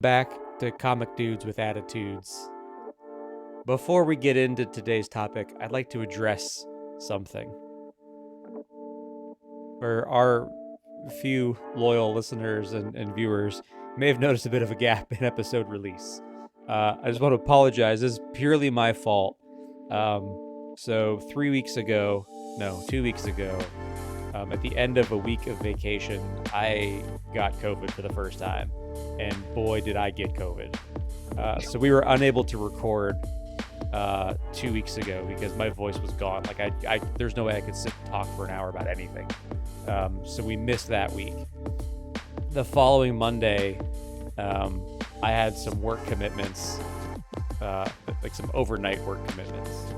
Back to Comic Dudes with Attitudes. Before we get into today's topic, I'd like to address something. For our few loyal listeners and viewers, may have noticed a bit of a gap in episode release. I just want to apologize. This is purely my fault. So 2 weeks ago, at the end of a week of vacation, I got COVID for the first time. And boy, did I get COVID. So we were unable to record 2 weeks ago because my voice was gone. Like I there's no way I could sit and talk for an hour about anything. So we missed that week. The following Monday, I had some work commitments, like some overnight work commitments,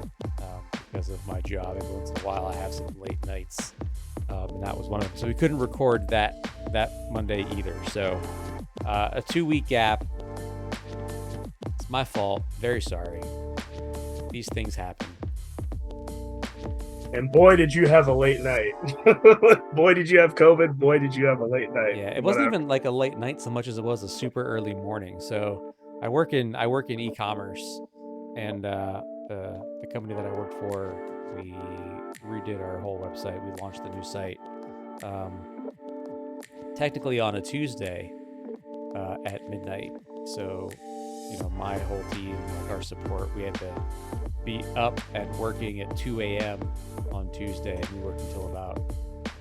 because of my job. Every once in a while, I have some late nights, and that was one of them. So we couldn't record that Monday either. So a 2-week gap. It's my fault. Very sorry. These things happen. And boy, did you have a late night. Boy, did you have COVID. Boy, did you have a late night. Yeah, it wasn't even like a late night so much as it was a super early morning. So I work in e-commerce, and the company that I worked for, we redid our whole website. We launched the new site, technically on a Tuesday at midnight. So, my whole team, like our support, we had to be up and working at 2 a.m. on Tuesday, and we worked until about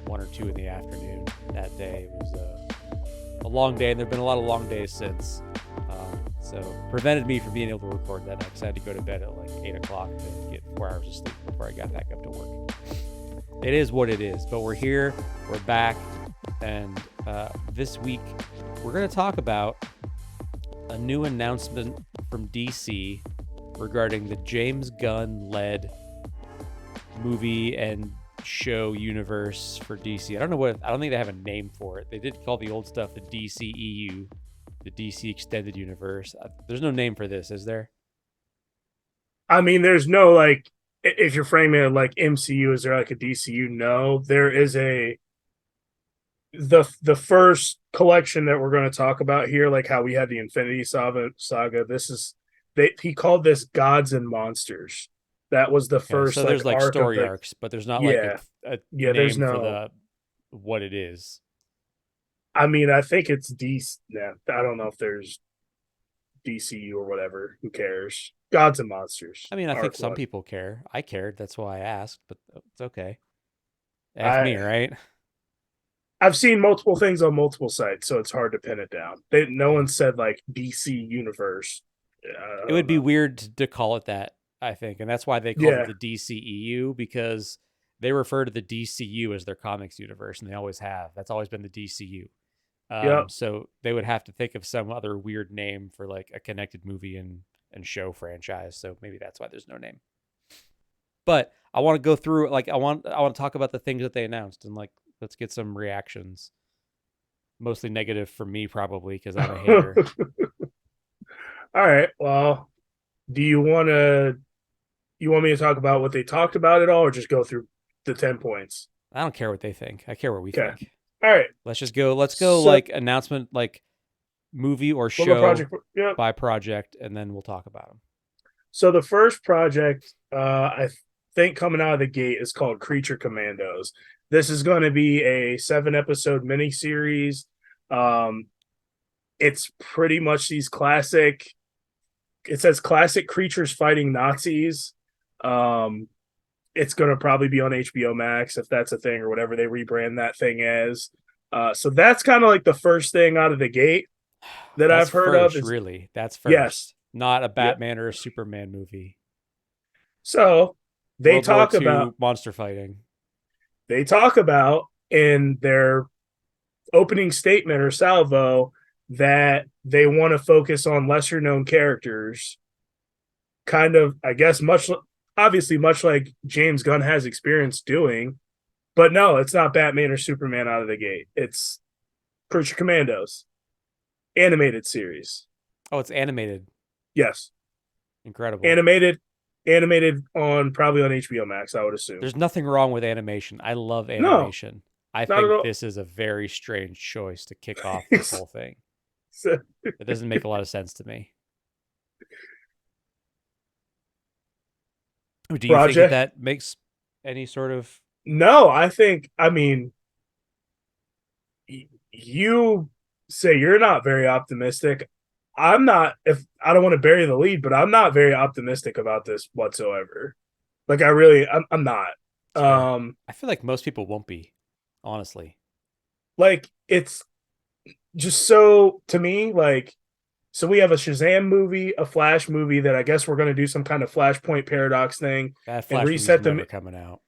1 or 2 in the afternoon that day. It was a long day, and there have been a lot of long days since. So prevented me from being able to record that night because I had to go to bed at like 8 o'clock to get 4 hours of sleep before I got back up to work. It is what it is, but we're here, we're back, and this week we're going to talk about a new announcement from DC regarding the James Gunn-led movie and show universe for DC. I don't think they have a name for it. They did call the old stuff the DCEU, the DC Extended Universe. There's no name for this, is there? I mean, there's no, like, if you're framing it like MCU, is there like a DCU? No, there is the first collection that we're going to talk about here, like how we had the Infinity Saga. He called this Gods and Monsters. That was the first. So there's like story arc arcs, but there's not like a name there's no for what it is. I mean, I think it's DC. Yeah, I don't know if there's DCU or whatever. Who cares? Gods and Monsters. I mean, I think some people care. I cared. That's why I asked, but it's okay. Ask me, right? I've seen multiple things on multiple sites, so it's hard to pin it down. No one said like DC Universe. It would be weird to call it that, I think, and that's why they call it the DCEU, because they refer to the DCU as their comics universe, and they always have. That's always been the DCU. So they would have to think of some other weird name for like a connected movie and show franchise. So maybe that's why there's no name. But I want to go through, like, I want to talk about the things that they announced, and like, let's get some reactions. Mostly negative for me, probably, because I'm a hater. All right. Well, do you want me to talk about what they talked about at all, or just go through the 10 points? I don't care what they think. I care what we think. All right. Let's go like announcement, like movie or show by project, and then we'll talk about them. So the first project, I think coming out of the gate, is called Creature Commandos. This is going to be a 7-episode miniseries. It's pretty much these classic. It says classic creatures fighting Nazis. It's going to probably be on HBO Max, if that's a thing, or whatever they rebrand that thing as. So that's kind of like the first thing out of the gate that I've heard of. Really, that's first. Yes, not a Batman or a Superman movie. So they talk about monster fighting. They talk about in their opening statement or salvo that they want to focus on lesser known characters, kind of, I guess, much like James Gunn has experience doing. But no, it's not Batman or Superman out of the gate. It's Creature Commandos animated series. Oh, it's animated. Yes. Incredible. Animated on probably on HBO Max, I would assume. There's nothing wrong with animation. I love animation. I think this is a very strange choice to kick off this whole thing. So, It doesn't make a lot of sense to me. Do you think that project. that makes any sort of No, I mean, you say you're not very optimistic. I'm not, if I don't want to bury the lead, but I'm not very optimistic about this whatsoever. Like, I'm not. it's fair? Um, I feel like most people won't be, honestly. like, it's just so, to me, like, so we have a Shazam movie, a Flash movie that I guess we're going to do some kind of Flashpoint paradox thing That and Flash movie's reset them. never coming out.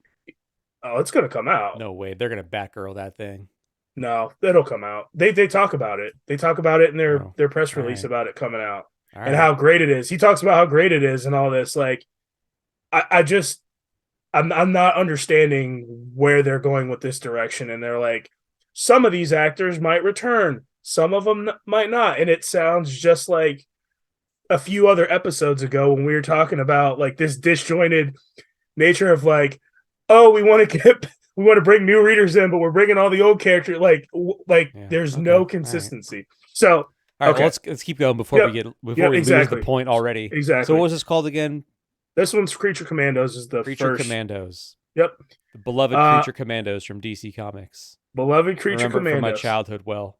Oh, it's going to come out. No way. They're gonna Batgirl that thing. No, it'll come out. They talk about it. They talk about it in Oh, their press all release right, about it coming out all and right. how great it is. He talks about how great it is and all this. Like, I just I'm not understanding where they're going with this direction. And they're like, some of these actors might return, some of them might not. And it sounds just like a few other episodes ago when we were talking about like this disjointed nature of like, oh, we want to bring new readers in, but we're bringing all the old characters. Like Yeah. there's Okay. no All right. consistency. So All right. Well, okay, let's keep going before yep, we yep, lose the exactly, point already. So what exactly. was this called again? This one's Creature Commandos is the Creature first. Commandos. Yep. The beloved Uh, Creature Commandos from DC Comics. beloved Creature Remember it from my Commandos. childhood well.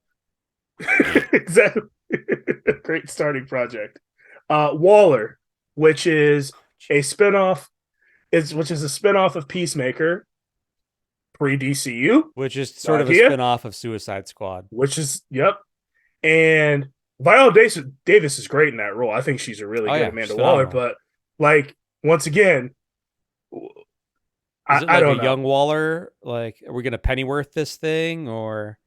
Exactly. Great starting project. Waller, which is a spinoff, is which is a spinoff of Peacemaker, pre DCU. Which is sort Not of a here. spin-off of Suicide Squad. Which is yep. And Viola Davis is great in that role. I think she's a really Oh good yeah, she's Amanda Waller. phenomenal. But like once again, Is it I like a don't know. young Waller? Like, are we gonna Pennyworth this thing or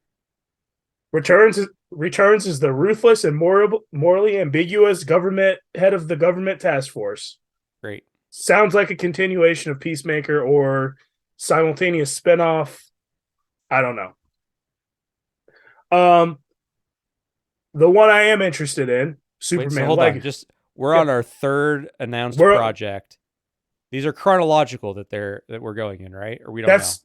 Returns is the ruthless and morally ambiguous government head of the government task force. great? Sounds like a continuation of Peacemaker or simultaneous spinoff. I don't know. Um, the one I am interested in, Wait, so Superman hold on. Leg. Just we're on Yep, our third announced we're project. These are chronological that we're going in, right? Or we don't know. that's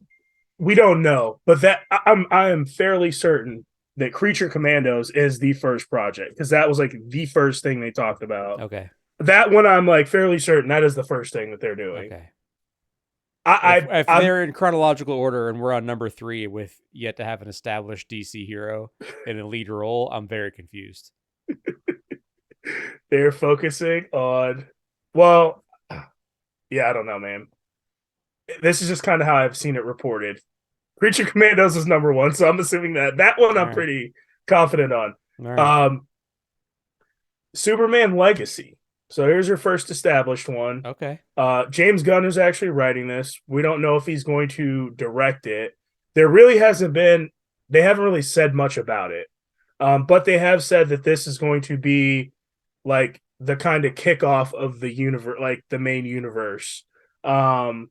we don't know, but that I am fairly certain that Creature Commandos is the first project because that was like the first thing they talked about. Okay. That one I'm like fairly certain that is the first thing that they're doing. Okay. If I'm they're in chronological order and we're on number 3 with yet to have an established DC hero in a lead role, I'm very confused. they're focusing on well, yeah, I don't know, man. This is just kind of how I've seen it reported. Creature Commandos is number one, so I'm assuming that one All I'm right. pretty confident on. All right. Um, Superman Legacy. So here's your first established one. Okay. James Gunn is actually writing this. We don't know if he's going to direct it. There really hasn't been. They haven't really said much about it, but they have said that this is going to be like the kind of kickoff of the universe, like the main universe. Um,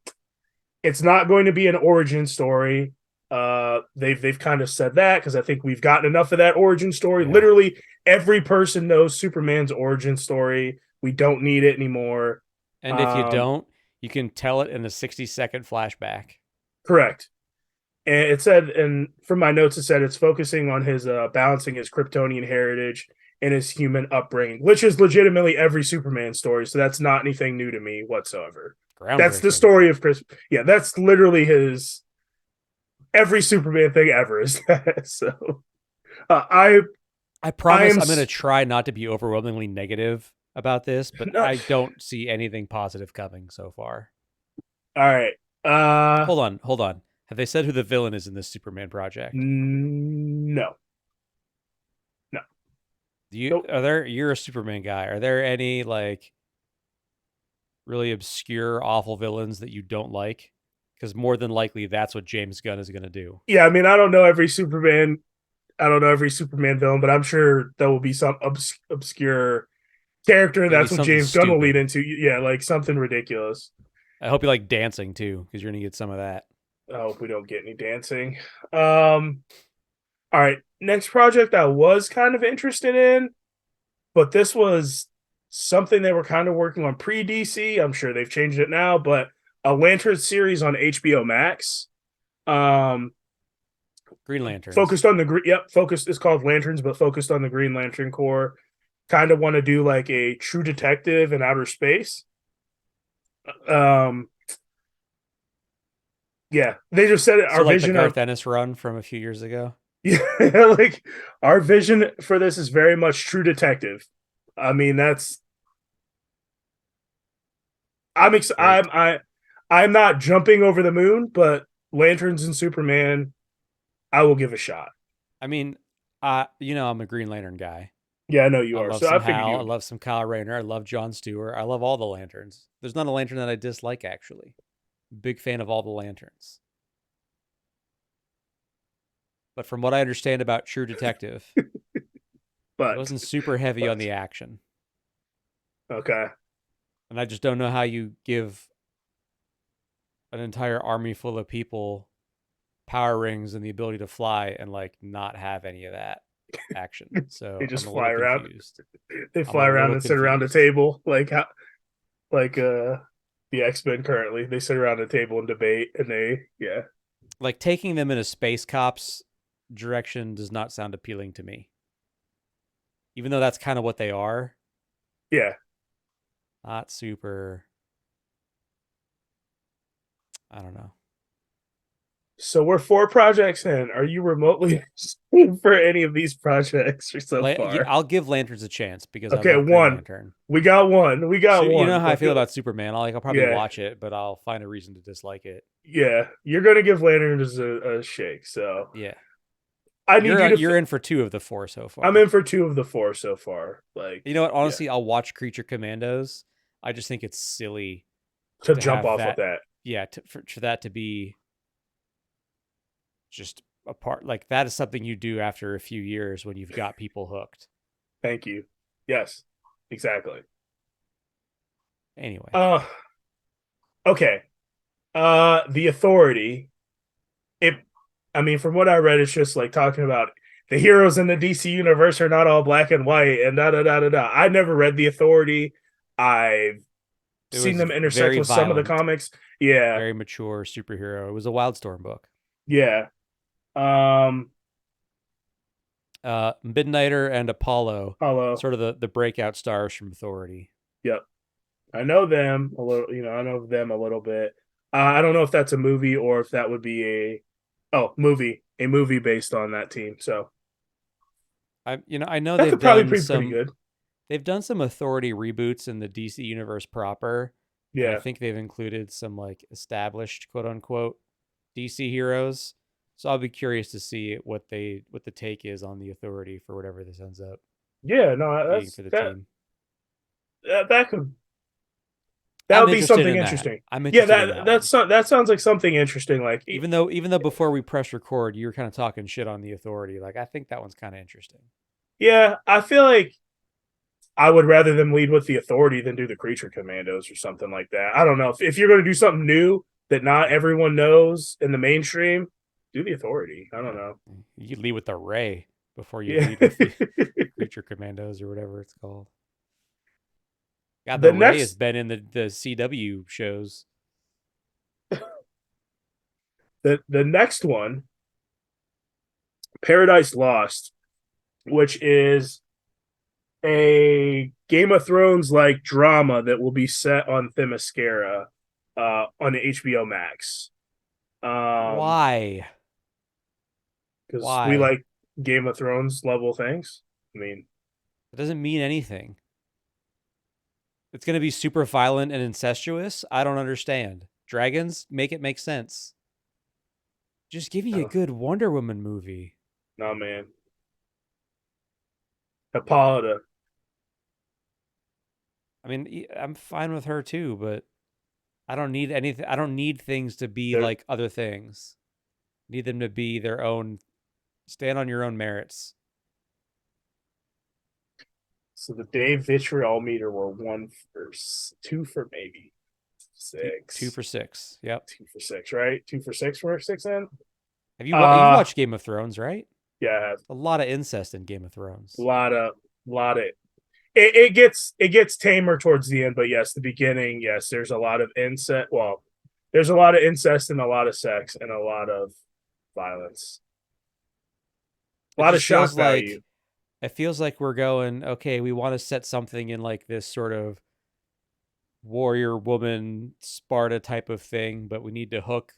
it's not going to be an origin story. They've kind of said that because I think we've gotten enough of that origin story. Yeah. Literally every person knows Superman's origin story. We don't need it anymore. And if you Um, don't, you can tell it in a 60-second flashback. Correct. And it said, and from my notes, it said it's focusing on his balancing his Kryptonian heritage and his human upbringing, which is legitimately every Superman story. So that's not anything new to me whatsoever. That's the Groundbreaking. story of Chris. Yeah, that's literally his every Superman thing ever is that. So uh, I I I promise am I'm going to try not to be overwhelmingly negative about this, but not I don't see anything positive coming so far. all right. Hold on. Have they said who the villain is in this Superman project? No, no, nope. You're a Superman guy. Are there any like really obscure awful villains that you don't like? Because more than likely that's what James Gunn is going to do. Yeah, I mean I don't know every Superman. I don't know every Superman villain, but I'm sure there will be some obscure character. It'll be That's what something James Gunn will lead stupid. into. Yeah, like something ridiculous. I hope you like dancing too, because you're going to get some of that. I hope we don't get any dancing. All right. Next project I was kind of interested in, but this was something they were kind of working on pre DC. I'm sure they've changed it now, but a Lantern series on HBO Max. Um, Green Lanterns. focused on the green. Yep, focused. It's called Lanterns, but focused on the Green Lantern Corps. Kind of want to do like a True Detective in outer space. Um, yeah, they just said it. So Our like the vision of Garth Ennis run from a few years ago. yeah, like our vision for this is very much True Detective. I mean, that's Great. I'm not jumping over the moon, but Lanterns and Superman, I will give a shot. I mean, I'm a Green Lantern guy. Yeah, I know you I are. love So I some figured Hal. I you. love some Kyle Rayner. I love John Stewart. I love all the lanterns. There's not a lantern that I dislike, actually. Big fan of all the lanterns. But from what I understand about True Detective, it But wasn't super heavy on but the action. okay, And I just don't know how you give an entire army full of people power rings and the ability to fly and like not have any of that action. they So I'm just a fly little around. confused. They I'm a fly around little and sit around a confused. table like the X-Men currently. They sit around a table and debate, and they yeah Like taking them in a space cops direction does not sound appealing to me. Even though that's kind of what they are, yeah. not super. I don't know. So we're 4 projects in. Are you remotely for any of these projects or so Yeah, far? I'll give Lanterns a chance because I Okay, love Green one. Lantern. We got one. We So got you know one. how I But feel about Superman. I'll probably yeah, watch it, but I'll find a reason to dislike it. yeah. You're gonna give Lanterns a shake. So Yeah, I need you're you to. you're in for two of the four so I'm far. in for 2 of the 4 so far. Like You know what? yeah, Honestly, I'll watch Creature Commandos. I just think it's silly to to jump have off of that. that. Yeah, for that to be just a part. Like that is something you do after a few years when you've got people hooked. Thank you. Yes, exactly. Anyway, Uh okay. The Authority. It I mean, from what I read, it's just like talking about the heroes in the DC universe are not all black and white and da da da da da. I never read The Authority. I've it seen was them intersect very with some of the violent, comics. Yeah, very mature superhero. It was a Wildstorm book. yeah. Um, Midnighter and Apollo, Hollow. sort of the breakout stars from Authority. Yep, I know them a little. I know them a little bit. I don't know if that's a movie or if that would be a movie based on that team. So I know that could probably be pretty good. they've done some Authority reboots in the DC universe proper, and I Yeah, think they've included some like established quote unquote DC heroes. So I'll be curious to see what the take is on the Authority for whatever this ends up yeah. No, being for the team. that could that I'm would be interested something in that. interesting. I'm Yeah, interested in that one. that sounds like something interesting. Like Even though before we press record, you were kind of talking shit on the Authority. Like I think that one's kind of interesting. yeah, I feel like I would rather them lead with the Authority than do the Creature Commandos or something like that. I don't know if you're going to do something new that not everyone knows in the mainstream, do the Authority. I don't know. You lead with the Ray before you Yeah. lead with the Creature Commandos or whatever it's called. God, the the Ray has next been in the CW shows. the next one, Paradise Lost, which is a Game of Thrones like drama that will be set on Themyscira on HBO Max. Why? Because we Why? like Game of Thrones level things. I mean, It doesn't mean anything. It's going to be super violent and incestuous. I don't understand. Dragons make it make sense. Just give me a no, good Wonder Woman movie. no man. Hippolyta. I mean, I'm fine with her too, but I don't need anything. I don't need things to be They're, like other things. I need them to be their own. Stand on your own merits. so the Dave Vitriol meter were 2 for maybe Two 6. for six. Yep. 2 for 6, right? 2 for 6 for 6 in. You've Uh watched Game of Thrones, right? yeah, A lot of incest in Game of a Thrones. lot of it gets tamer towards the end, but yes, the beginning, yes, there's a lot of incest. Well, there's a lot of incest and a lot of sex and a lot of violence. A It lot of just shock feels value. like we're going, okay, we want to set something in like this sort of warrior woman Sparta type of thing, but we need to hook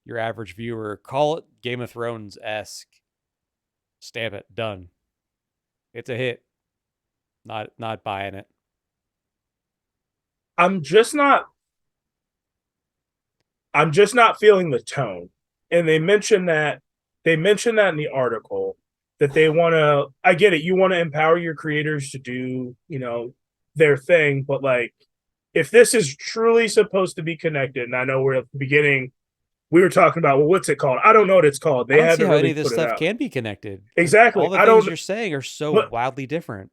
your average viewer. Call it Game of Thrones esque. Stamp it. Done. It's a hit. Not buying it. I'm just not I'm just not feeling the tone. And they mentioned that in the article that they want to I get it, you want to empower your creators to do, their thing, but like if this is truly supposed to be connected, and I know we're at the beginning, we were talking about, well, what's it called? I don't know what it's called. I They don't see haven't how any really of this put it stuff out. can be connected because all Exactly. the I things don't you're saying are so but wildly different.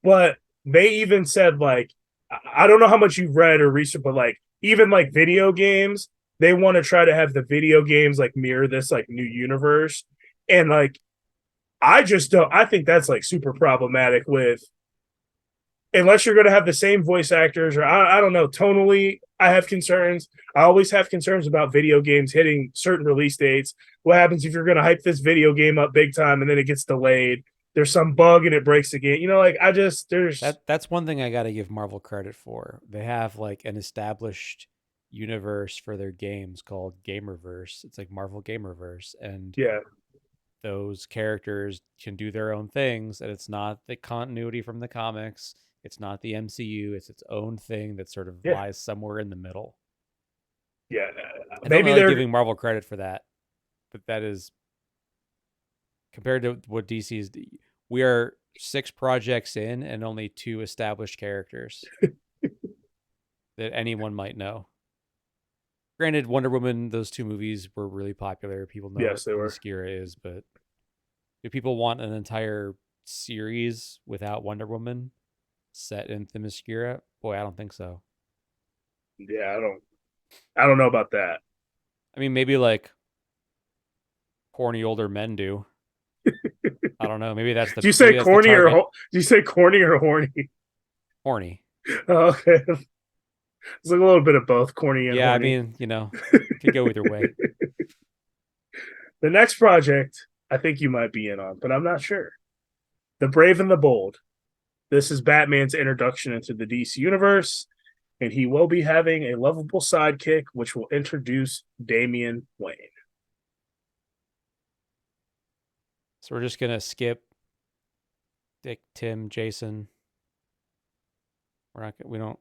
but they even said like I don't know how much you've read or researched, but like even like video games, they want to try to have the video games like mirror this like new universe. And like I just don't I think that's like super problematic with unless you're going to have the same voice actors or I don't know tonally I have concerns. I always have concerns about video games hitting certain release dates. What happens if you're going to hype this video game up big time and then it gets delayed? There's some bug and it breaks again. Like I just there's That's one thing I got to give Marvel credit for. They have like an established universe for their games called Gamerverse. It's like Marvel Gamerverse, and yeah those characters can do their own things, and it's not the continuity from the comics. It's not the MCU. It's its own thing that sort of yeah lies somewhere in the middle. yeah. I don't Maybe know, like they're giving Marvel credit for that, but that is compared to what DC is. We are 6 projects in and only 2 established characters that anyone might know. Granted, Wonder Woman, those 2 movies were really popular. People know what yes they were. Themyscira is, but do people want an entire series without Wonder Woman set in Themyscira? Boy, I don't think so. Yeah, I don't know about that. I mean, maybe like horny older men do. I don't know. Do you say Maybe that's the corny target. do you say corny or horny? Horny. Okay, it's like a little bit of both, corny and Yeah, I horny. mean, could go either way. The next project I think you might be in on, but I'm not sure. The Brave and the Bold. This is Batman's introduction into the DC universe, and he will be having a lovable sidekick, which will introduce Damian Wayne. So we're just gonna skip Dick, Tim, Jason. We don't.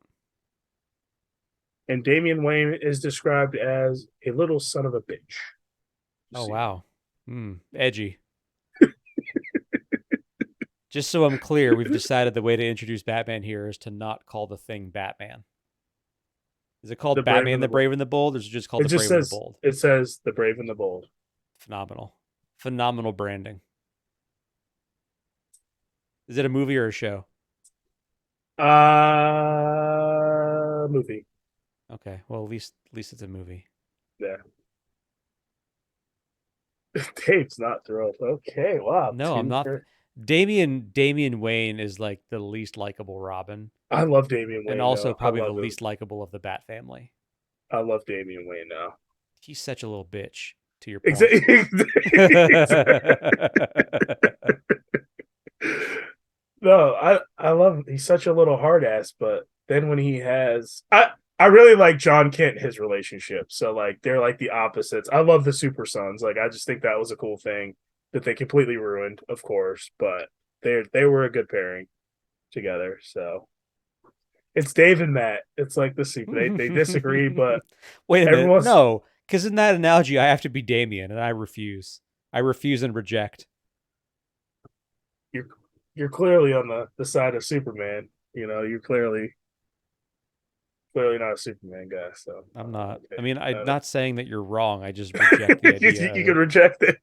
And Damian Wayne is described as a little son of a bitch. Oh See. wow. Edgy. Just so I'm clear, we've decided the way to introduce Batman here is to not call the thing Batman. Is it The called Brave Batman and the the Bold. Brave and the Bold, or is it just called It the just Brave and the says Bold? it says the Brave and the Bold. Phenomenal. Phenomenal branding. Is it a movie or a show? Movie. Okay. Well, at least it's a movie. Yeah. Dave's not thrilled. Okay, wow. No, I'm not. Damian Wayne is like the least likable Robin, I love Damian and Wayne also now. I probably the love him. least likable of the Bat family. I love Damian Wayne now. He's such a little bitch. To your point. Exactly. No, I love him. He's such a little hard ass, but then when he has I really like John Kent his relationship. So like they're like the opposites. I love the Super Sons. Like I just think that was a cool thing that they completely ruined, of course, but they were a good pairing together. So it's Dave and Matt. It's like the super. They disagree, but Wait a minute. everyone's No, because in that analogy, I have to be Damien, and I refuse. I refuse and reject. you're you're clearly on the side of Superman. You're clearly not a Superman guy. So I'm not. okay. I mean, I'm not saying that you're wrong. I just reject the idea You of can it. reject it.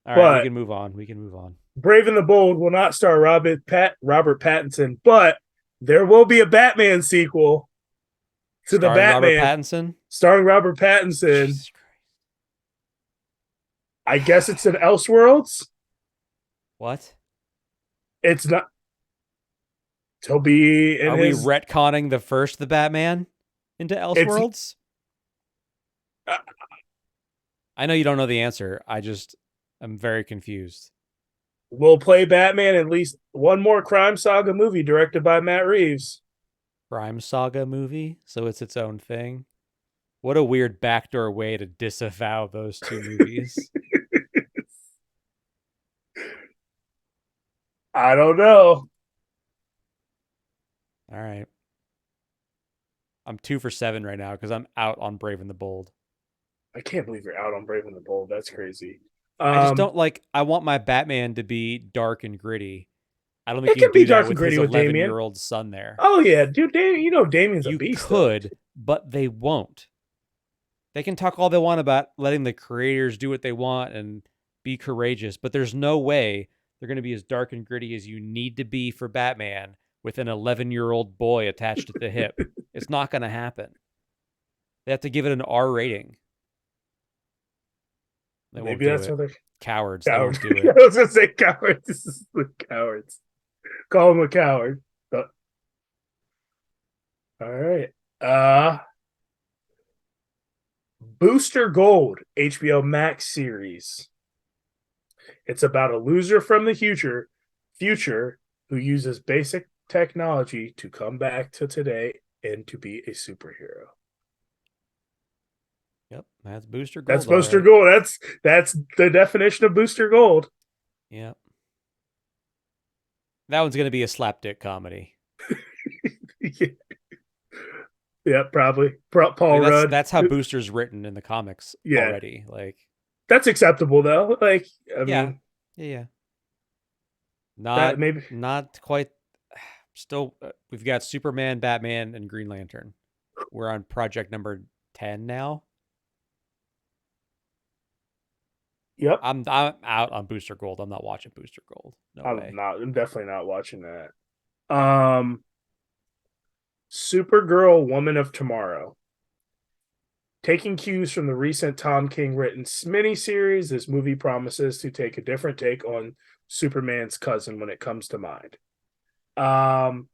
All right, we But can move on. We can move on. Brave and the Bold will not star Robert Pattinson, but there will be a Batman sequel to the Starring Robert Batman Pattinson. starring Robert Pattinson. Jesus Christ. I guess it's in Elseworlds. What? It's not. He'll be in Are we his. retconning the Batman into It's. Elseworlds? I know you don't know the answer. I just I'm very confused. Will play Batman at least one more crime saga movie directed by Matt Reeves. Crime Saga movie, so it's its own thing. What a weird backdoor way to disavow those two movies. I don't know. All right. I'm 2 for 7 right now because I'm out on Brave and the Bold. I can't believe you're out on Brave and the Bold. That's crazy. I just Um, don't like, I want my Batman to be dark and gritty. I don't think it you can can be do that dark and with his gritty with 11-year Damien. old son there. Oh yeah, dude. You know Damien's a You beast though. could, but they won't. They can talk all they want about letting the creators do what they want and be courageous, but there's no way they're going to be as dark and gritty as you need to be for Batman with an 11-year-old boy attached at the hip. It's not going to happen. They have to give it an R rating. They won't Maybe do that's it. what they're Cowards. They cowards. won't do I it. was gonna say cowards. This is the cowards. Call him a coward. But, all right. Booster Gold HBO Max series. It's about a loser from the future who uses basic technology to come back to today and to be a superhero. Yep, that's Booster That's Gold, all Booster right. Gold. That's the definition of Booster Gold. Yep. That one's going to be a slapdick comedy. Yeah, probably. I Paul mean, that's Rudd. that's how Booster's written in the comics Yeah, already. Like, that's acceptable though. Like, I yeah, mean, yeah. that Not maybe. not quite. Still, we've got Superman, Batman, and Green Lantern. We're on project number 10 now. Yep. I'm out on Booster Gold. I'm not watching Booster Gold. No I'm way. not. I'm definitely not watching that. Supergirl, Woman of Tomorrow. Taking cues from the recent Tom King written miniseries, this movie promises to take a different take on Superman's cousin when it comes to mind. Um,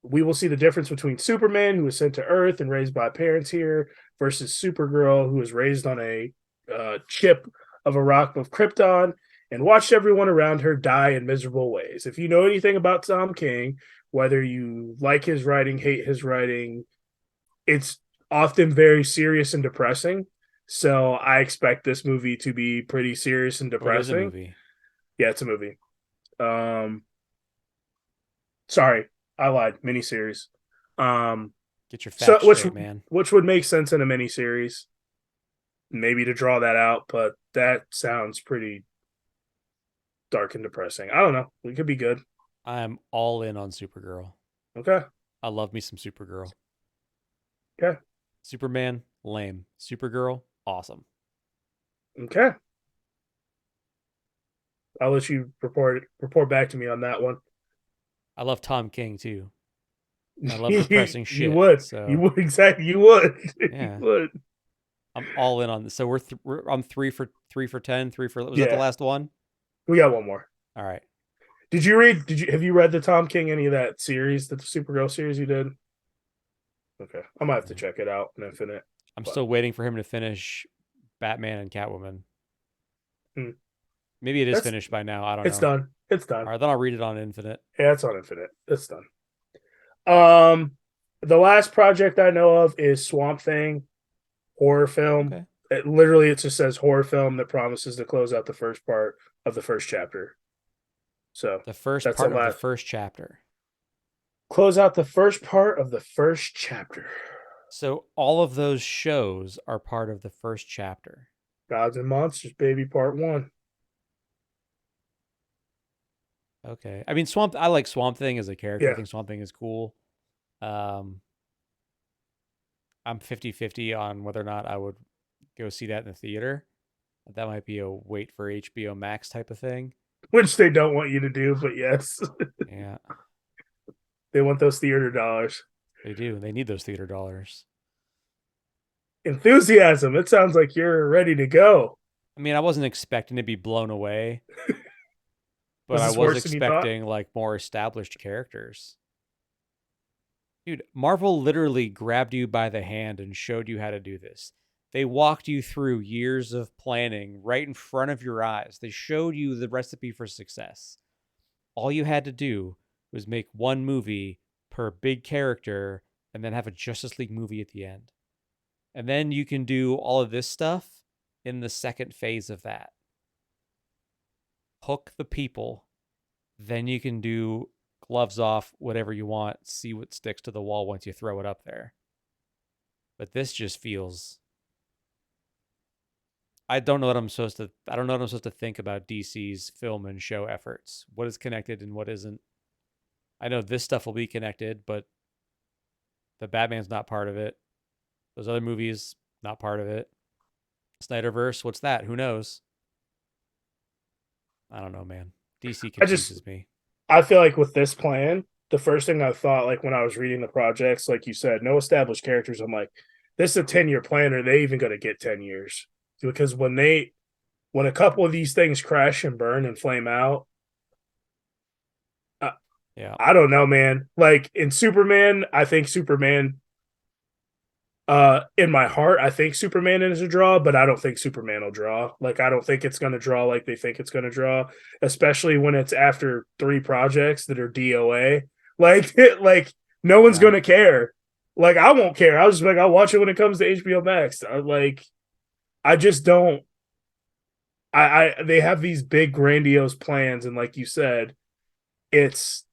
we will see the difference between Superman, who was sent to Earth and raised by parents here, versus Supergirl, who was raised on a chip of a rock of Krypton and watched everyone around her die in miserable ways. If you know anything about Tom King, whether you like his writing, hate his writing, it's often very serious and depressing. So I expect this movie to be pretty serious and Oh, it is a depressing. movie. Yeah, it's a movie. Um, sorry, I lied. Miniseries. Um, Get your so facts straight, man. which would make sense in a miniseries, maybe to draw that out, but that sounds pretty dark and depressing. I don't know. It could be good. I'm all in on Supergirl. Okay. I love me some Supergirl. Okay. Superman, lame. Supergirl, awesome. Okay. I'll let you report back to me on that one. I love Tom King too. I love depressing You shit. would. You So would exactly. You would. You yeah, would. I'm all in on this. So I'm 3 for 10. Was that the Yeah. last one? We got one more. All right. Have you read the Tom King any of that series, the Supergirl series you did? Okay. I might have to No. check it out in Infinite. I'm But still waiting for him to finish Batman and Catwoman. hmm, Maybe it is that's finished by now. I don't it's know. done. It's All done. right, then I'll read it on Infinite. Yeah, it's on Infinite. It's done. Um the last project I know of is Swamp Thing, horror film. Okay. It just says horror film that promises to close out the first part of the first chapter. So The first that's the part of the last. first chapter. Close out the first part of the first chapter. So all of those shows are part of the first chapter. Gods and Monsters, baby, part one. Okay. I mean, I like Swamp Thing as a character. I Yeah. think Swamp Thing is cool. Um, I'm 50-50 on whether or not I would go see that in the theater. That might be a wait for HBO Max type of thing. Which they don't want you to do, but yes. Yeah, They want those theater dollars. they do. They need those theater dollars. Enthusiasm. It sounds like you're ready to go. I mean, I wasn't expecting to be blown away, but Was I this was worse than you thought? expecting like more established characters. Dude, Marvel literally grabbed you by the hand and showed you how to do this. They walked you through years of planning right in front of your eyes. They showed you the recipe for success. All you had to do was make one movie per big character and then have a Justice League movie at the end. And then you can do all of this stuff in the second phase of that. Hook the people. Then you can do gloves off, whatever you want, see what sticks to the wall once you throw it up there. But this just feels I don't know what I'm supposed to I don't know what I'm supposed to think about DC's film and show efforts. What is connected and what isn't. I know this stuff will be connected, but the Batman's not part of it. Those other movies, not part of it. Snyderverse, what's that? Who knows? I don't know, man. DC I just confuses me. I feel like with this plan, the first thing I thought, like when I was reading the projects, like you said, no established characters. I'm like, this is a 10-year plan. Are they even going to get 10 years? Because when a couple of these things crash and burn and flame out, I, Yeah. I don't know, man. Like in Superman, I think Superman in my heart, I think Superman is a draw, but I don't think Superman will draw. Like, I don't think it's going to draw like they think it's going to draw, especially when it's after 3 projects that are DOA. Like, like no one's Yeah. going to care. Like, I won't care. I'll just like, I'll watch it when it comes to HBO Max. I just don't. They have these big grandiose plans, and like you said, it's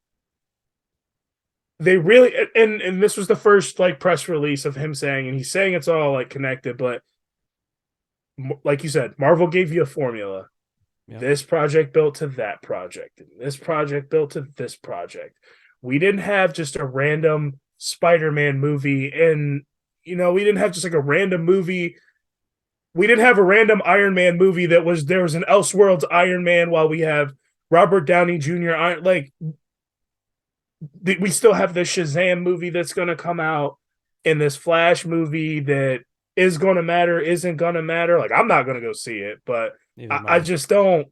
they really and this was the first like press release of him saying, and he's saying it's all like connected, but like you said, Marvel gave you a formula. Yep. This project built to that project, and this project built to this project. We didn't have just a random Spider-Man movie, and we didn't have just like a random movie. We didn't have a random Iron Man movie there was an Elseworlds Iron Man while we have Robert Downey Jr. Like we still have the Shazam movie that's going to come out, and this Flash movie that is going to matter, isn't going to matter. Like, I'm not going to go see it, but I just don't.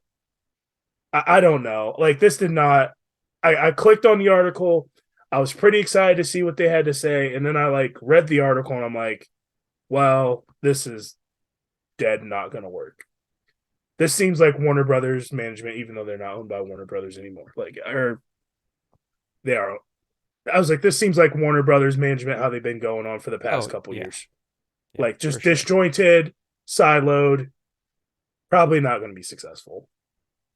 I don't know. Like, this did not. I clicked on the article. I was pretty excited to see what they had to say, and then I like read the article, and I'm like, well, this is dead, not going to work. This seems like Warner Brothers management, even though they're not owned by Warner Brothers anymore. Like, or they are. I was like, this seems like Warner Brothers management, how they've been going on for the past couple years. Yeah, like, just disjointed, siloed, probably not going to be successful.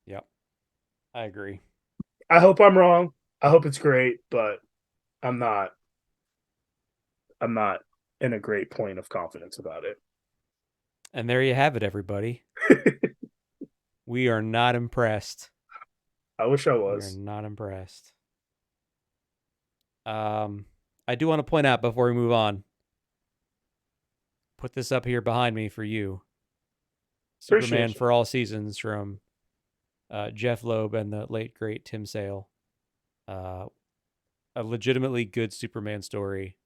Yep. I agree. I hope I'm wrong. I hope it's great, but I'm not in a great point of confidence about it. And there you have it, everybody. We are not impressed. I wish I was. We are not impressed. I do want to point out before we move on. Put this up here behind me for you. Superman for All Seasons from Jeff Loeb and the late great Tim Sale. A legitimately good Superman story.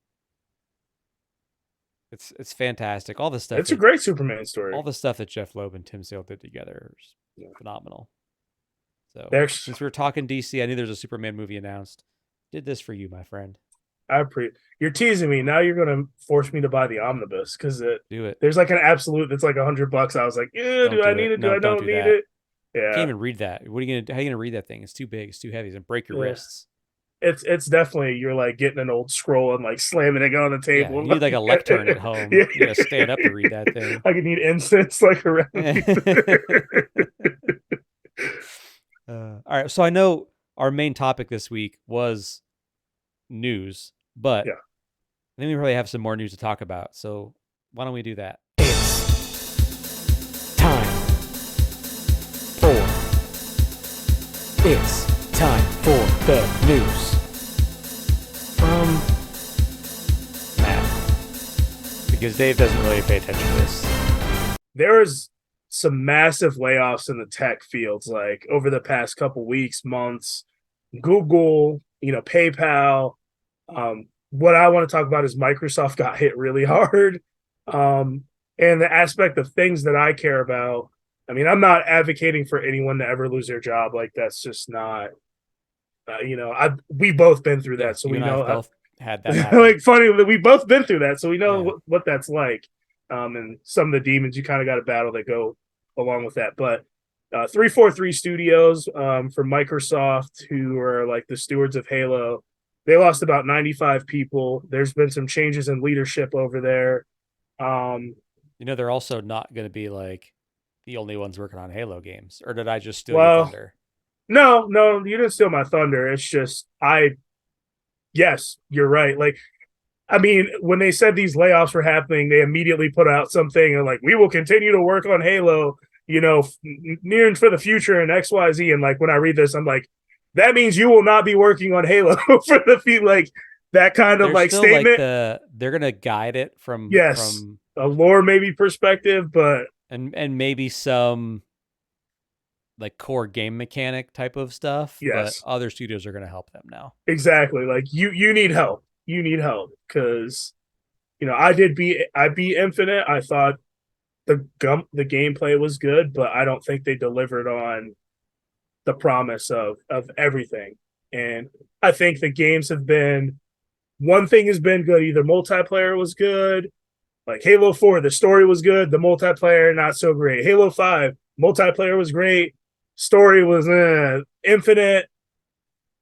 It's fantastic. All the stuff. It's a great Superman story. All the stuff that Jeff Loeb and Tim Sale did together is phenomenal. So since we were talking DC, I knew there was a Superman movie announced. Did this for you, my friend. You're teasing me. Now you're gonna force me to buy the omnibus because do it. There's like an absolute that's like $100. I was like, do I need it? Do I don't need it? Yeah. You can't even read that. How are you gonna read that thing? It's too big. It's too heavy. It's gonna break your wrists. It's definitely you're like getting an old scroll and like slamming it on the table. Yeah, you need like a lectern at home. You gotta stand up to read that thing. I could need incense like around me. All right, so I know our main topic this week was news, but I think we probably have some more news to talk about. So why don't we do that? It's time for the news. Matt, because Dave doesn't really pay attention to this. There is some massive layoffs in the tech fields, like over the past couple weeks, months. Google, PayPal. What I want to talk about is Microsoft got hit really hard. And the aspect of things that I care about. I mean, I'm not advocating for anyone to ever lose their job. Like, that's just not. We've both been through that, so we know. Both had that. Like, funny that we've both been through that, so we know what that's like. and some of the demons you kind of got to battle that go along with that. But 343 Studios from Microsoft, who are like the stewards of Halo, they lost about 95 people. There's been some changes in leadership over there. They're also not going to be like the only ones working on Halo games. Or did I just steal your Well, thunder? no, you didn't steal my thunder. It's just yes, you're right. Like, I mean, when they said these layoffs were happening, they immediately put out something and like, we will continue to work on Halo, near and for the future and XYZ. And like, when I read this, I'm like, that means you will not be working on Halo for the few, like that kind of They're like still statement. They're going to guide it from a lore maybe perspective, but and maybe some like core game mechanic type of stuff. Yes. But other studios are going to help them now. Exactly. Like you need help. You need help because I beat Infinite. I thought the gameplay was good, but I don't think they delivered on the promise of everything. And I think the games have been, one thing has been good. Either multiplayer was good, like Halo 4, the story was good, the multiplayer not so great. Halo 5, multiplayer was great, story was Infinite,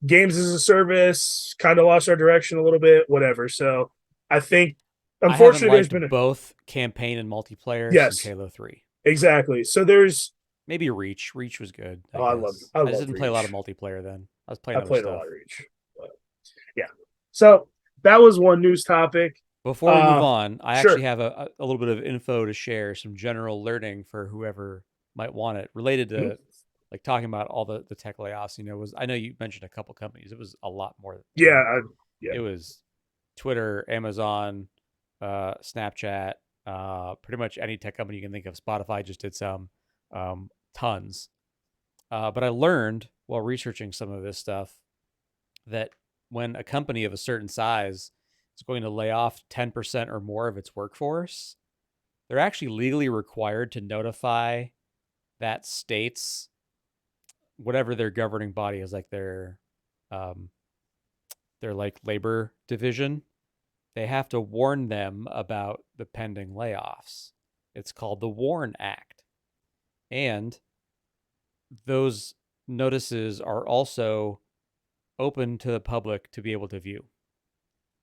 games as a service kind of lost our direction a little bit, whatever. So I think, unfortunately, there's been both campaign and multiplayer since Halo 3. Exactly. So there's maybe Reach. Reach was good. I just didn't Play a lot of multiplayer then. I played a lot of Reach. But yeah. So that was one news topic. Before we move on, I actually have a little bit of info to share, some general learning for whoever might want it, related to like talking about all the tech layoffs. I know you mentioned a couple companies. It was a lot more. It was Twitter, Amazon, Snapchat, pretty much any tech company you can think of. Spotify just did some, tons. But I learned while researching some of this stuff that when a company of a certain size is going to lay off 10% or more of its workforce, they're actually legally required to notify that state's whatever their governing body is, like their like labor division. They have to warn them about the pending layoffs. It's called the WARN Act. And those notices are also open to the public to be able to view.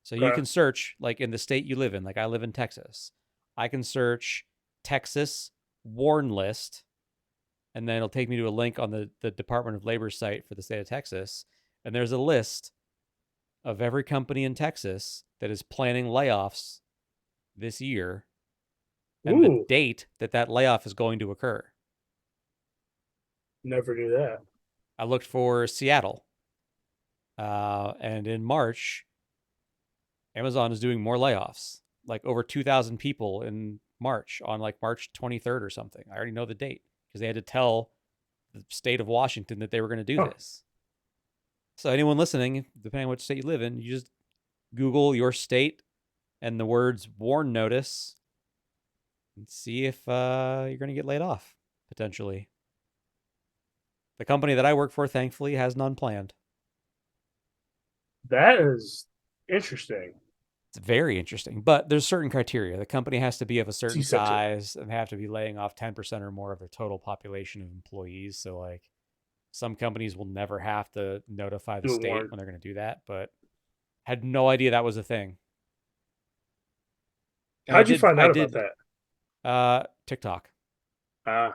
So you can search, like in the state you live in, like I live in Texas. I can search Texas WARN list, and then it'll take me to a link on the Department of Labor site for the state of Texas. And there's a list of every company in Texas that is planning layoffs this year and the date that layoff is going to occur. Never knew that. I looked for Seattle. And in March, Amazon is doing more layoffs, like over 2,000 people in March, on like March 23rd or something. I already know the date because they had to tell the state of Washington that they were going to do this. So anyone listening, depending on which state you live in, you just Google your state and the words WARN notice and see if you're going to get laid off, potentially. The company that I work for, thankfully, has none planned. That is interesting. It's very interesting, but there's certain criteria. The company has to be of a certain size and have to be laying off 10% or more of their total population of employees. So like some companies will never have to notify the state when they're going to do that, but had no idea that was a thing. How'd you find out about that? TikTok. And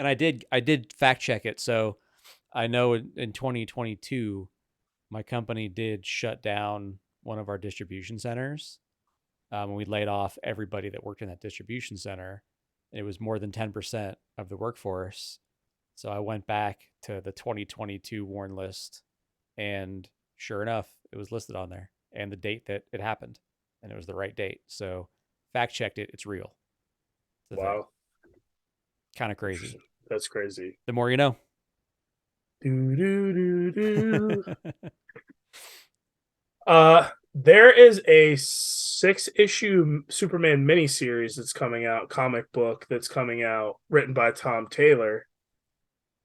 I did fact check it. So I know in 2022, my company did shut down one of our distribution centers. We laid off everybody that worked in that distribution center. It was more than 10% of the workforce. So I went back to the 2022 WARN list, and sure enough, it was listed on there and the date that it happened, and it was the right date. So fact checked it. It's real. Wow. Kind of crazy. That's crazy. The more you know. There is a 6-issue Superman miniseries that's coming out, comic book that's coming out, written by Tom Taylor.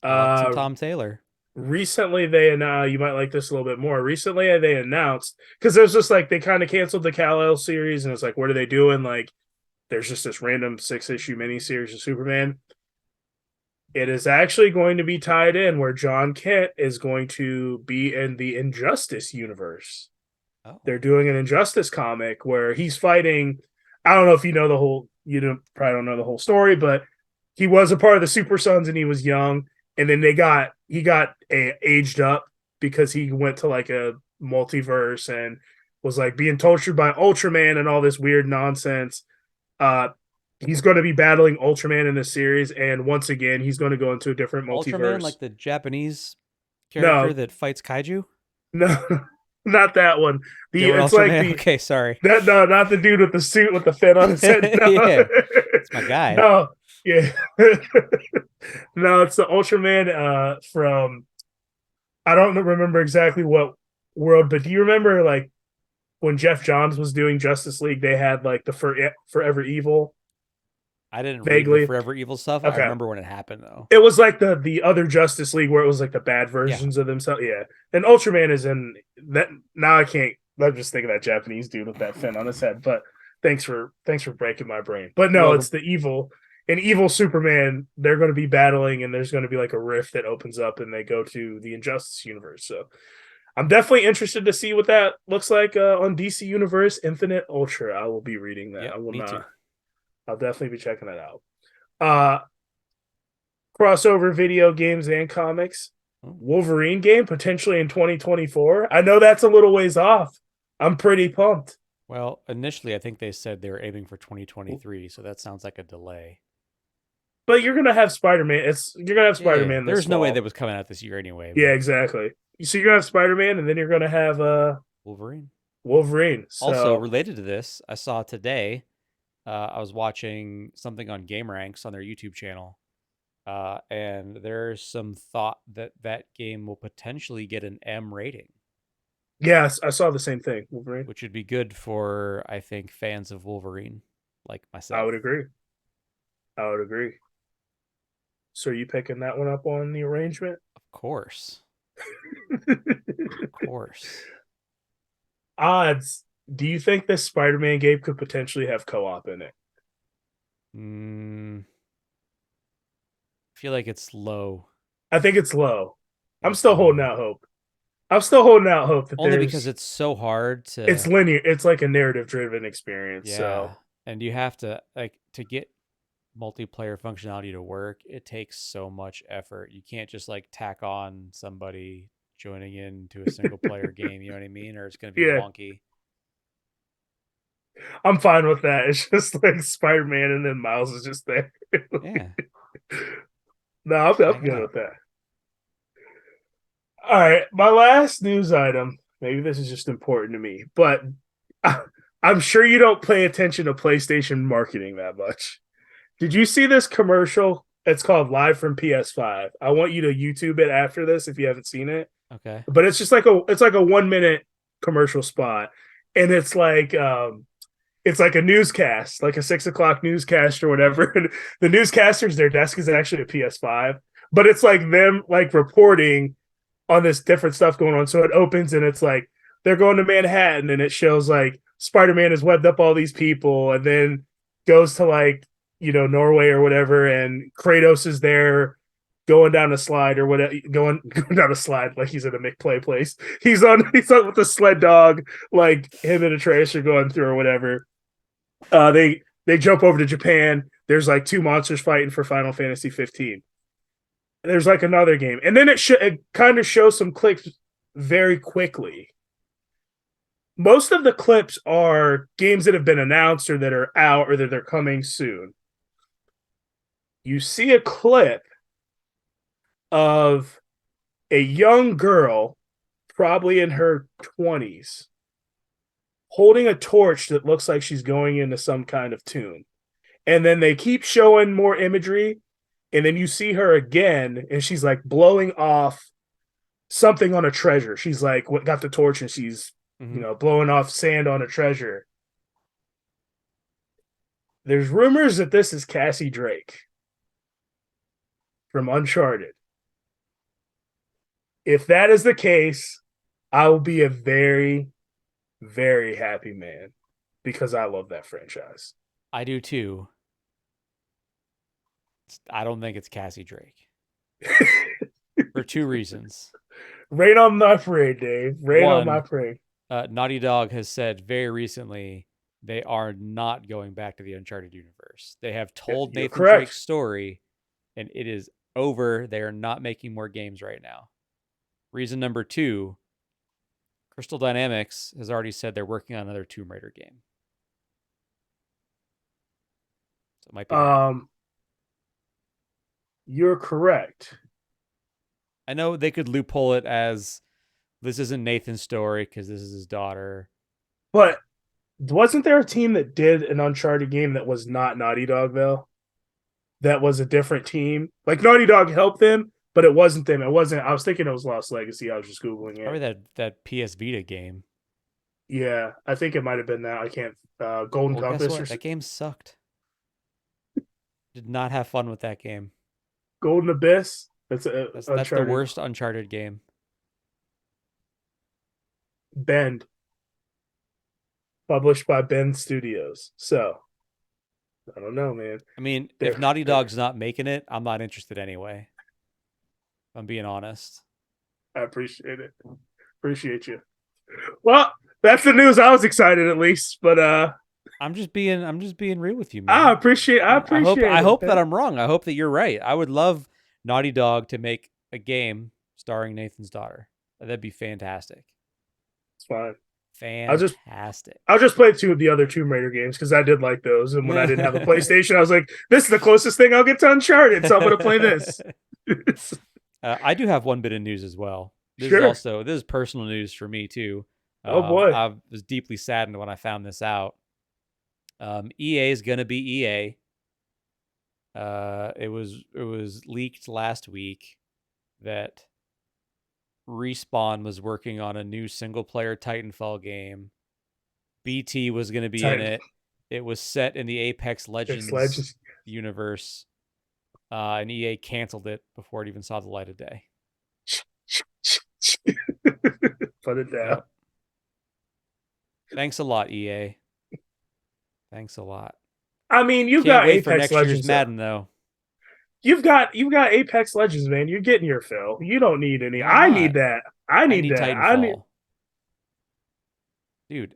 Tom Taylor. Recently, you might like this a little bit more. Recently, they announced, because it was just like they kind of canceled the Kal-El series, and it's like, what are they doing? Like, there's just this random 6-issue miniseries of Superman. It is actually going to be tied in where John Kent is going to be in the Injustice universe. Oh. They're doing an Injustice comic where he's fighting. I don't know if you know the whole. Probably don't know the whole story, but he was a part of the Super Sons and he was young, and then he got aged up because he went to like a multiverse and was like being tortured by Ultraman and all this weird nonsense. He's going to be battling Ultraman in this series, and once again, he's going to go into a different multiverse. Ultraman, like the Japanese character No. that fights kaiju? No, not that one. It's like Ultraman? Okay, sorry. No, not the dude with the suit with the fin on his head. No. Yeah, it's my guy. No, yeah. No, it's the Ultraman from, I don't remember exactly what world, but do you remember like when Jeff Johns was doing Justice League, they had like the Forever Evil? I didn't Vaguely. read the Forever Evil stuff. Okay. I remember when it happened, though. It was like the other Justice League where it was like the bad versions of themselves. Yeah. And Ultraman is in that. Now I can't. I'm just thinking that Japanese dude with that fin on his head. But thanks for breaking my brain. But no, it's the evil Superman. They're going to be battling, and there's going to be like a rift that opens up, and they go to the Injustice universe. So I'm definitely interested to see what that looks like on DC Universe Infinite Ultra. I will be reading that. Yep, I will me not. too. I'll definitely be checking that out. Crossover video games and comics. Wolverine game potentially in 2024. I know that's a little ways off. I'm pretty pumped. Well, initially, I think they said they were aiming for 2023, so that sounds like a delay. But you're gonna have Spider-Man. You're gonna have Spider-Man. There's no way that was coming out this year anyway. Yeah, exactly. So you're gonna have Spider-Man, and then you're gonna have Wolverine. So, also related to this, I saw today. I was watching something on Game Ranks on their YouTube channel, and there's some thought that game will potentially get an M rating. Yes, I saw the same thing. Wolverine, which would be good for, I think, fans of Wolverine like myself. I would agree. So are you picking that one up on the arrangement? Of course. Of course. Odds. Do you think this Spider-Man game could potentially have co-op in it? I feel like it's low. I think it's low. I'm still holding out hope. That only because it's so hard to. It's linear. It's like a narrative-driven experience. Yeah, so. And you have to to get multiplayer functionality to work. It takes so much effort. You can't just tack on somebody joining into a single-player game. You know what I mean? Or it's going to be wonky. I'm fine with that. It's just like Spider-Man, and then Miles is just there. Yeah. No, I'm good with that. All right, my last news item. Maybe this is just important to me, but I'm sure you don't pay attention to PlayStation marketing that much. Did you see this commercial? It's called Live from PS5. I want you to YouTube it after this if you haven't seen it. Okay. But it's just like a 1 minute commercial spot, and it's like a newscast, like a 6 o'clock newscast or whatever. And the newscasters, their desk is actually a PS5, but it's like them reporting on this different stuff going on. So it opens and it's like they're going to Manhattan, and it shows like Spider-Man has webbed up all these people, and then goes to Norway or whatever, and Kratos is there going down a slide or whatever, going down a slide like he's in a McPlay place. He's on with the sled dog, like him and Atreus are going through or whatever. They jump over to Japan. There's like 2 monsters fighting for Final Fantasy 15. There's like another game, and then it kind of shows some clips very quickly. Most of the clips are games that have been announced or that are out or that they're coming soon. You see a clip of a young girl, probably in her 20s, holding a torch that looks like she's going into some kind of tomb. And then they keep showing more imagery, and then you see her again, and she's like blowing off something on a treasure. She's like got the torch, and she's blowing off sand on a treasure. There's rumors that this is Cassie Drake from Uncharted. If that is the case, I will be a very, very happy man, because I love that franchise. I do too. I don't think it's Cassie Drake for two reasons. Rain on my parade, Dave. Rain on my One, parade. Naughty Dog has said very recently they are not going back to the Uncharted universe. They have told You're Nathan Drake's correct. story, and it is over. They are not making more games right now. Reason number two, Crystal Dynamics has already said they're working on another Tomb Raider game. So it might be that. You're correct. I know they could loophole it as this isn't Nathan's story because this is his daughter. But wasn't there a team that did an Uncharted game that was not Naughty Dog, though? That was a different team. Like, Naughty Dog helped them, but it wasn't them. It wasn't. I was thinking it was Lost Legacy. I was just Googling Probably it. that PS Vita game. Yeah, I think it might have been that. I can't. Golden Well, guess Compass or what? That game sucked. Did not have fun with that game. Golden Abyss. That's That's the Uncharted. worst Uncharted game. Bend, published by Bend Studios. So, I don't know, man. I mean, if Naughty Dog's not making it, I'm not interested anyway. If I'm being honest. I appreciate it. Appreciate you. Well, that's the news. I was excited at least, but I'm just being real with you, man. I appreciate I hope it. that I'm wrong. I hope that you're right. I would love Naughty Dog to make a game starring Nathan's daughter. That'd be fantastic. It's fine. Fantastic. I'll just play two of the other Tomb Raider games because I did like those. And when I didn't have a PlayStation, I was like, this is the closest thing I'll get to Uncharted, so I'm going to play this. I do have one bit of news as well. This is personal news for me too. Oh boy. I was deeply saddened when I found this out. EA is going to be EA. It was leaked last week that Respawn was working on a new single-player Titanfall game. BT was going to be in it. It was set in the Apex Legends universe, and EA canceled it before it even saw the light of day. Put it down. Yep. Thanks a lot, EA. Thanks a lot. I mean, you've Can't got wait Apex for next Legends year's Madden, though. You've got Apex Legends, man. You're getting your fill. You don't need any. I need that. I need that. Titanfall. Dude,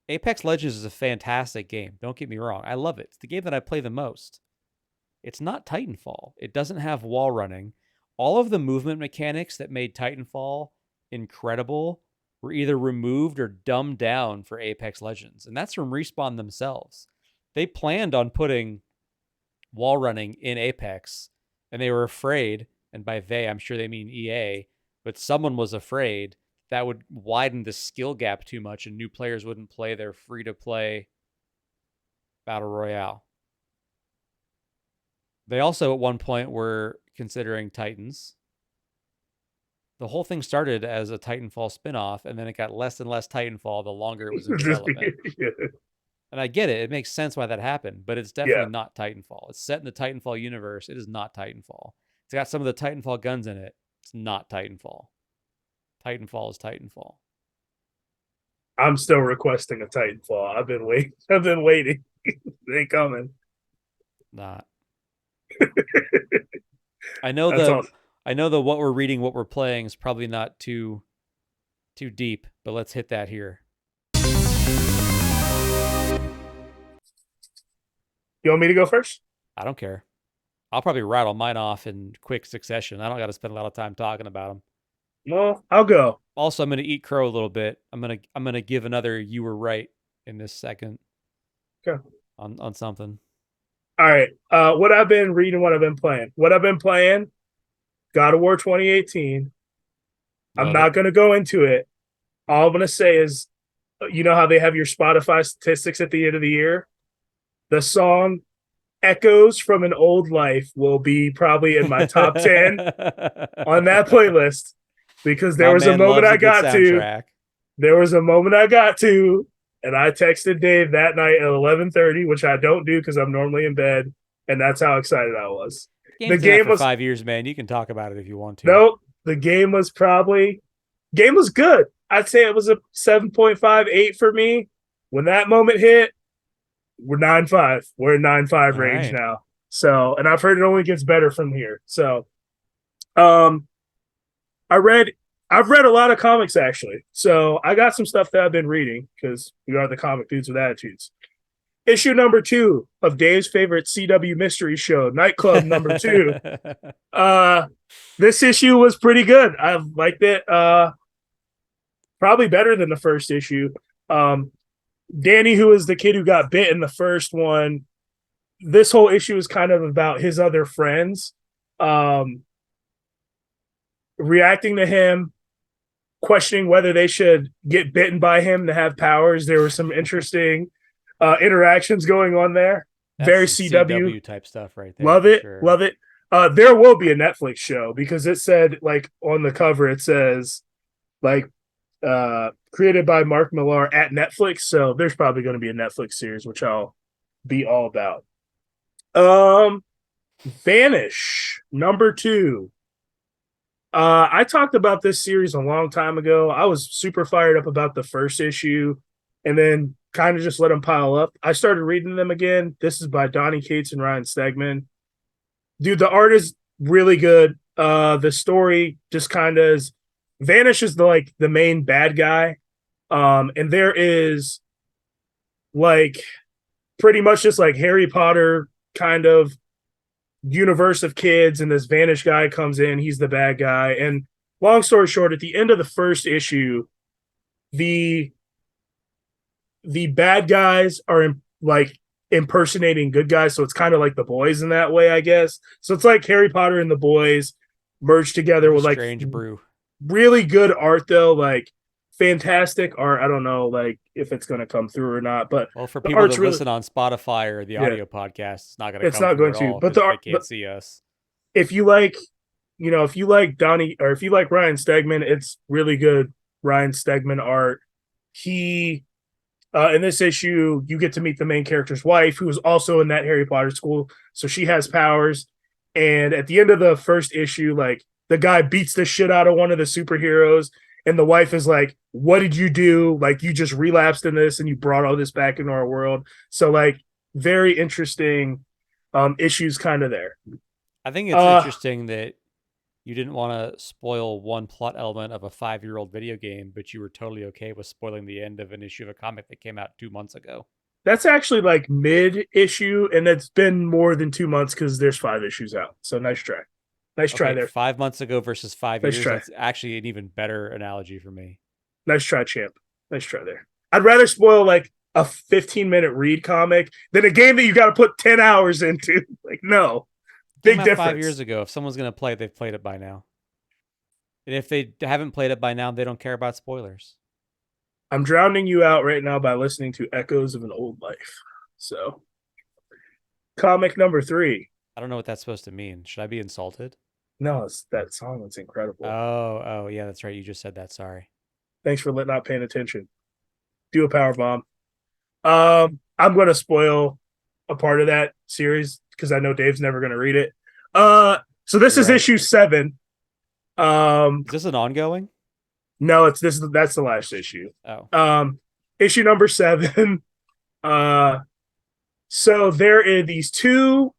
Apex Legends is a fantastic game. Don't get me wrong. I love it. It's the game that I play the most. It's not Titanfall. It doesn't have wall running. All of the movement mechanics that made Titanfall incredible were either removed or dumbed down for Apex Legends. And that's from Respawn themselves. They planned on putting wall running in Apex, and they were afraid, and by they, I'm sure they mean EA, but someone was afraid that would widen the skill gap too much and new players wouldn't play their free-to-play Battle Royale. They also, at one point, were considering Titans. The whole thing started as a Titanfall spinoff, and then it got less and less Titanfall the longer it was in development. Yeah. And I get it. It makes sense why that happened, but it's definitely not Titanfall. It's set in the Titanfall universe. It is not Titanfall. It's got some of the Titanfall guns in it. It's not Titanfall. Titanfall is Titanfall. I'm still requesting a Titanfall. I've been waiting. They ain't coming. Not. I know the what we're reading, what we're playing is probably not too deep, but let's hit that here. You want me to go first? I don't care. I'll probably rattle mine off in quick succession. I don't got to spend a lot of time talking about them. No, I'll go. Also, I'm going to eat crow a little bit. I'm going to give another "you were right" in this second. Okay. On something. All right. What I've been reading, what I've been playing. What I've been playing, God of War 2018. I'm not going to go into it. All I'm going to say is, you know how they have your Spotify statistics at the end of the year? The song Echoes from an Old Life will be probably in my top 10 on that playlist because there was a moment I got to. There was a moment I got to, and I texted Dave that night at 11:30, which I don't do because I'm normally in bed, and that's how excited I was. The game was 5 years, man. You can talk about it if you want to. Nope. The game was good. I'd say it was a 7.5, 8 for me. When that moment hit, we're 9.5. We're in 9.5 range right. now. So, and I've heard it only gets better from here. So, um, I've read a lot of comics actually. So I got some stuff that I've been reading because we are the comic dudes with attitudes. Issue number 2 of Dave's favorite CW mystery show, Nightclub number 2. This issue was pretty good. I liked it. Probably better than the first issue. Danny, who is the kid who got bit in the first one, this whole issue is kind of about his other friends reacting to him, questioning whether they should get bitten by him to have powers. There were some interesting interactions going on there. That's Very some CW type stuff right there. Love it. Sure. Love it. There will be a Netflix show because it said, like, on the cover, it says, like, created by Mark Millar at Netflix. So there's probably going to be a Netflix series, which I'll be all about. Vanish number 2. I talked about this series a long time ago. I was super fired up about the first issue and then kind of just let them pile up. I started reading them again. This is by Donnie Cates and Ryan Stegman. Dude, the art is really good. The story just kind of is. Vanish is the main bad guy. And there is like pretty much just like Harry Potter kind of universe of kids, and this Vanish guy comes in. He's the bad guy. And long story short, at the end of the first issue, the bad guys are impersonating good guys, so it's kind of like The Boys in that way, I guess. So it's like Harry Potter and The Boys merged together with strange brew. Really good art though, like fantastic art. I don't know like if it's going to come through or not, but well, for people that listen on Spotify or the audio podcast, it's not going to. It's not going to. But they can't see us. If you like, if you like Donnie or if you like Ryan Stegman, it's really good Ryan Stegman art. He in this issue, you get to meet the main character's wife, who is also in that Harry Potter school, so she has powers. And at the end of the first issue, like the guy beats the shit out of one of the superheroes. And the wife is like, what did you do? Like, you just relapsed in this and you brought all this back into our world. So, like, very interesting issues kind of there. I think it's interesting that you didn't want to spoil one plot element of a 5-year-old video game, but you were totally okay with spoiling the end of an issue of a comic that came out 2 months ago. That's actually like mid-issue, and it's been more than 2 months because there's 5 issues out. So, nice try. Nice try there. 5 months ago versus 5 years. That's actually an even better analogy for me. Nice try, champ. Nice try there. I'd rather spoil like a 15-minute read comic than a game that you got to put 10 hours into. Like, no. Big difference. 5 years ago. If someone's going to play it, they've played it by now. And if they haven't played it by now, they don't care about spoilers. I'm drowning you out right now by listening to Echoes of an Old Life. So, comic number 3. I don't know what that's supposed to mean. Should I be insulted? No, it's that song that's incredible. Oh, yeah, that's right. You just said that. Sorry. Thanks for not paying attention. Do a power bomb. I'm going to spoil a part of that series because I know Dave's never going to read it. So this is issue 7. Is this an ongoing? No, that's the last issue. Oh. Issue number 7. So there are these 2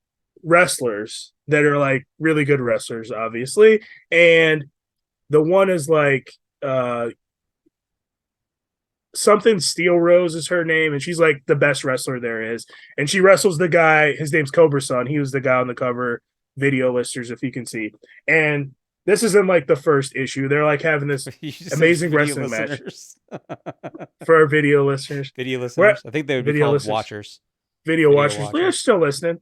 wrestlers that are like really good wrestlers, obviously, and the one is like something Steel Rose is her name, and she's like the best wrestler there is, and she wrestles the guy. His name's Cobra Sun. He was the guy on the cover, video listeners, if you can see. And this is in like the first issue. They're like having this amazing wrestling match for our video listeners. Video listeners. I think they would be called watchers. Video watchers. They're still listening.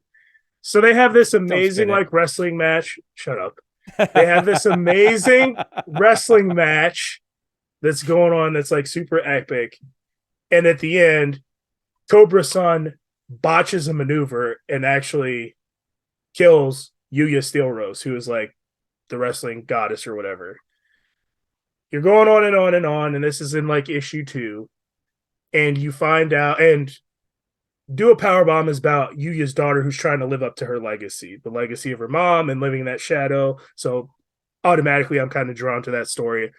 So they have this amazing like wrestling match. Shut up. They have this amazing wrestling match that's going on that's like super epic. And at the end, Cobra Sun botches a maneuver and actually kills Yuya Steel Rose, who is like the wrestling goddess or whatever. You're going on and on and on, and this is in like issue 2. And you find out, and Do a Powerbomb is about Yuya's daughter who's trying to live up to her legacy, the legacy of her mom and living in that shadow. So automatically I'm kind of drawn to that story.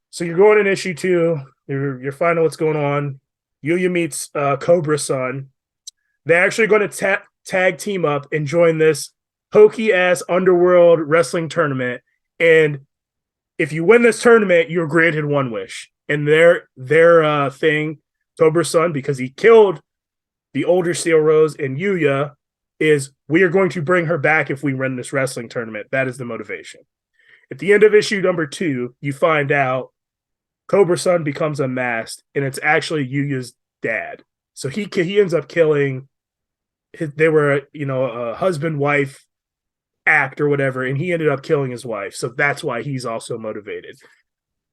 So you're going in issue 2. You're finding what's going on. Yuya meets Cobra Sun, They're actually going to tag team up and join this hokey ass underworld wrestling tournament. And if you win this tournament, you're granted one wish. And their thing, Cobra's son, because he killed the older Steel Rose and Yuya, is we are going to bring her back if we win this wrestling tournament. That is the motivation. At the end of issue number 2, you find out Cobra's son becomes unmasked, and it's actually Yuya's dad. So he ends up killing. They were, a husband-wife act or whatever, and he ended up killing his wife. So that's why he's also motivated.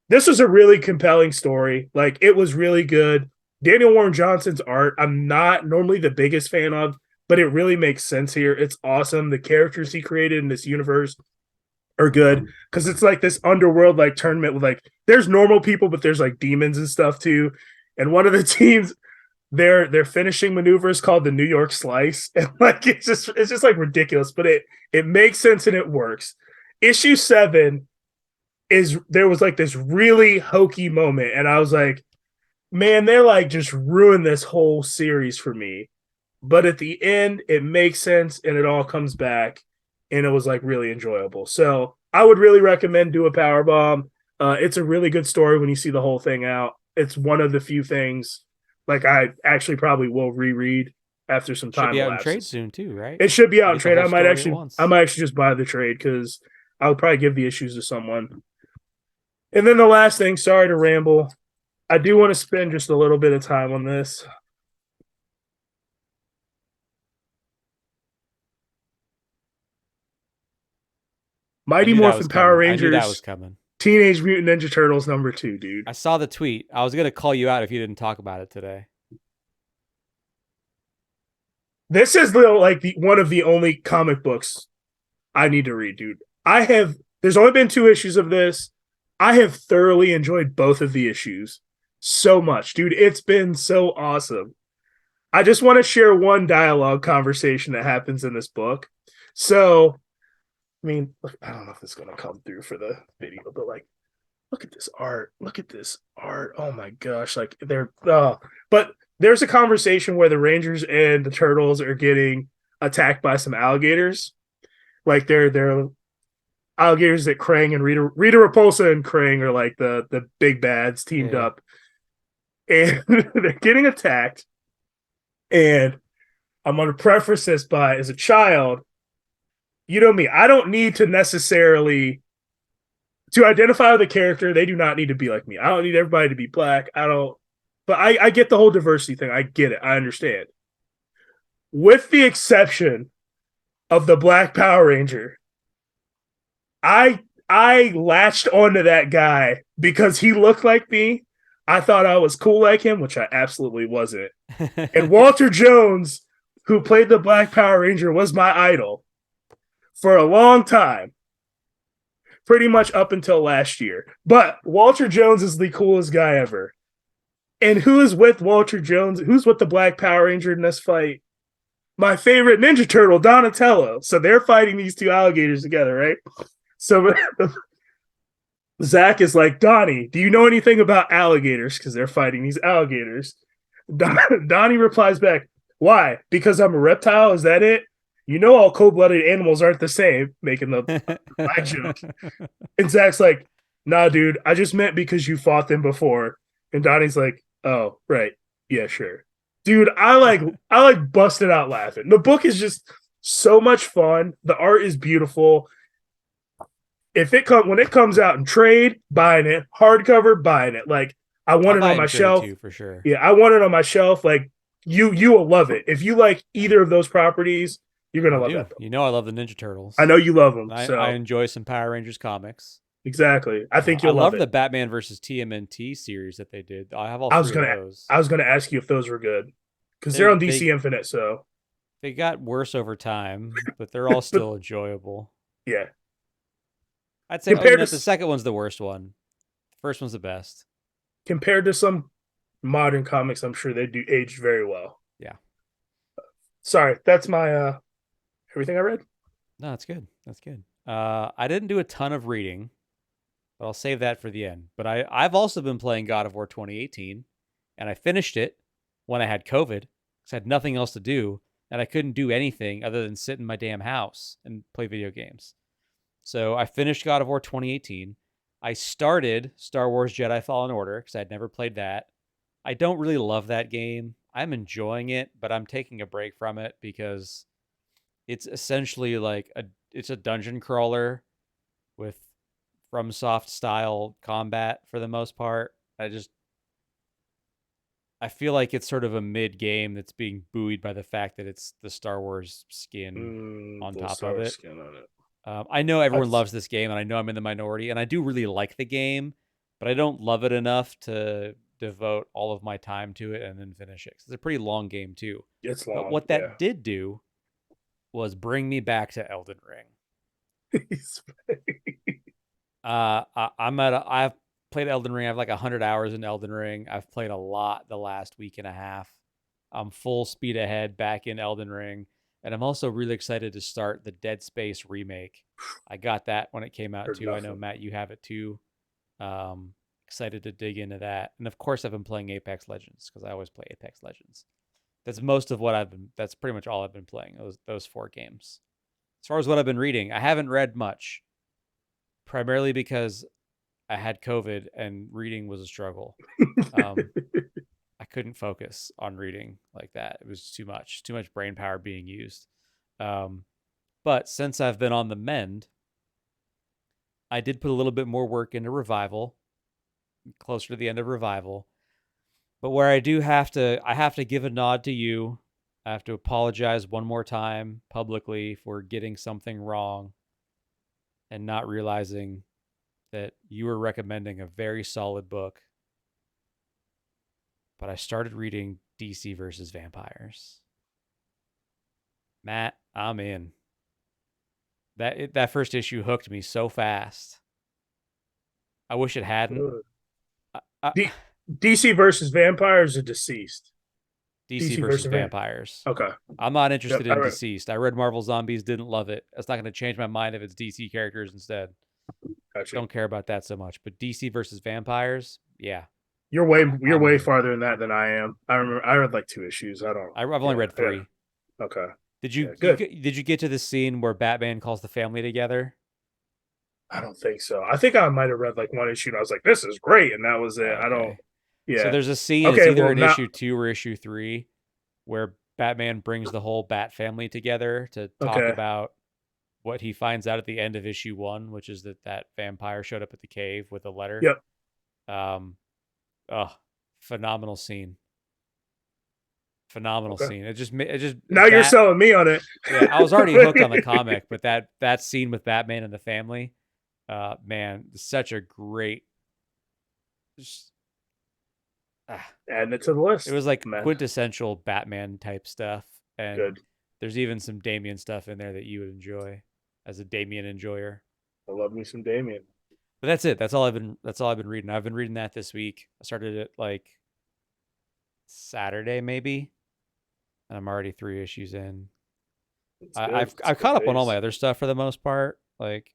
This was a really compelling story. Like, it was really good. Daniel Warren Johnson's art, I'm not normally the biggest fan of, but it really makes sense here. It's awesome. The characters he created in this universe are good because it's like this underworld like tournament with like there's normal people, but there's like demons and stuff too. And one of the teams, their finishing maneuver is called the New York Slice, and like it's just like ridiculous, but it makes sense and it works. Issue 7 there was like this really hokey moment, and I was like, man, they're like just ruined this whole series for me. But at the end, it makes sense and it all comes back, and it was like really enjoyable. So I would really recommend Do a Powerbomb. It's a really good story when you see the whole thing out. It's one of the few things like I actually probably will reread after some time. Should be out elapses. in trade soon too, right? It should be out in trade. I might actually just buy the trade because I would probably give the issues to someone. And then the last thing, sorry to ramble, I do want to spend just a little bit of time on this. Mighty Morphin Power Rangers. I knew that was coming. Teenage Mutant Ninja Turtles #2, dude. I saw the tweet. I was going to call you out if you didn't talk about it today. This is one of the only comic books I need to read, dude. There's only been 2 issues of this. I have thoroughly enjoyed both of the issues so much, dude. It's been so awesome. I just want to share one dialogue conversation that happens in this book. So, I mean, I don't know if it's going to come through for the video, but like, look at this art. Look at this art. Oh my gosh. Like but there's a conversation where the Rangers and the Turtles are getting attacked by some alligators. Like they're alligators that Krang and Rita Repulsa and Krang are like the big bads teamed up. And they're getting attacked. And I'm going to preface this by, as a child, you know me, I don't need to necessarily to identify the character. They do not need to be like me. I don't need everybody to be black. But I get the whole diversity thing. I get it. I understand. With the exception of the Black Power Ranger, I latched onto that guy because he looked like me. I thought I was cool like him, which I absolutely wasn't. And Walter Jones, who played the Black Power Ranger, was my idol for a long time. Pretty much up until last year. But Walter Jones is the coolest guy ever. And who is with Walter Jones? Who's with the Black Power Ranger in this fight? My favorite Ninja Turtle, Donatello. So they're fighting these 2 alligators together, right? So Zach is like, Donnie, do you know anything about alligators? Because they're fighting these alligators. Donnie replies back, why? Because I'm a reptile? Is that it? You know all cold-blooded animals aren't the same, making the my joke. And Zach's like, nah, dude, I just meant because you fought them before. And Donnie's like, oh, right. Yeah, sure. Dude, I busted out laughing. The book is just so much fun. The art is beautiful. When it comes out in trade, buying it. Hardcover, buying it. Like, I want it on my shelf. Too, for sure. Yeah, I want it on my shelf. Like, you will love it. If you like either of those properties, you're gonna love that book. You know I love the Ninja Turtles. I know you love them. I enjoy some Power Rangers comics. Exactly. I think you'll love it. I love the Batman versus TMNT series that they did. I have all 3 of those. I was gonna ask you if those were good. Because they're on DC Infinite, so they got worse over time, but they're all still enjoyable. Yeah. I'd say the second one's the worst one. The first one's the best. Compared to some modern comics, I'm sure they do age very well. Yeah. Sorry, that's my everything I read. No, that's good. That's good. I didn't do a ton of reading, but I'll save that for the end. But I've also been playing God of War 2018, and I finished it when I had COVID because I had nothing else to do. and I couldn't do anything other than sit in my damn house and play video games. So I finished God of War 2018. I started Star Wars Jedi Fallen Order because I'd never played that. I don't really love that game. I'm enjoying it, but I'm taking a break from it because it's essentially like it's a dungeon crawler with FromSoft style combat for the most part. I feel like it's sort of a mid game that's being buoyed by the fact that it's the Star Wars skin on top Star of Wars it. skin on it. I know everyone loves this game, and I know I'm in the minority, and I do really like the game, but I don't love it enough to devote all of my time to it and then finish it. It's a pretty long game too. It's long. But what that did do was bring me back to Elden Ring. I've played Elden Ring. I have like 100 hours in Elden Ring. I've played a lot the last week and a half. I'm full speed ahead back in Elden Ring. And I'm also really excited to start the Dead Space remake. I got that when it came out too. I know, Matt, you have it too. Excited to dig into that. And of course, I've been playing Apex Legends because I always play Apex Legends. That's pretty much all I've been playing, those 4 games. As far as what I've been reading, I haven't read much, primarily because I had COVID and reading was a struggle. I couldn't focus on reading like that. It was too much brain power being used. But since I've been on the mend, I did put a little bit more work into Revival, closer to the end of Revival. But where I have to give a nod to you. I have to apologize one more time publicly for getting something wrong and not realizing that you were recommending a very solid book. But I started reading DC versus Vampires. Matt, I'm in. That first issue hooked me so fast. I wish it hadn't. DC versus Vampires or Deceased? DC versus Vampires. Okay. I'm not interested in Deceased. I read Marvel Zombies, didn't love it. That's not going to change my mind if it's DC characters instead. Gotcha. Don't care about that so much. But DC versus Vampires, yeah. You're way farther in that than I am. I remember I read like 2 issues. I've only read 3. Yeah. Okay. Did you get to the scene where Batman calls the family together? I don't think so. I think I might have read like 1 issue and I was like, this is great, and that was it. Okay. I don't. Yeah. So there's a scene. It's either in issue 2 or issue 3 where Batman brings the whole Bat family together to talk about what he finds out at the end of issue 1, which is that vampire showed up at the cave with a letter. Yep. Phenomenal scene. Scene. It just now you're selling me on it. Yeah, I was already hooked on the comic, but that scene with Batman and the family, man, such a great. Adding it to the list. It was like quintessential Batman type stuff, and there's even some Damian stuff in there that you would enjoy as a Damian enjoyer. I love me some Damian. But that's it. That's all I've been reading. I've been reading that this week. I started it like Saturday maybe, and I'm already 3 issues in. I've caught up on all my other stuff for the most part. Like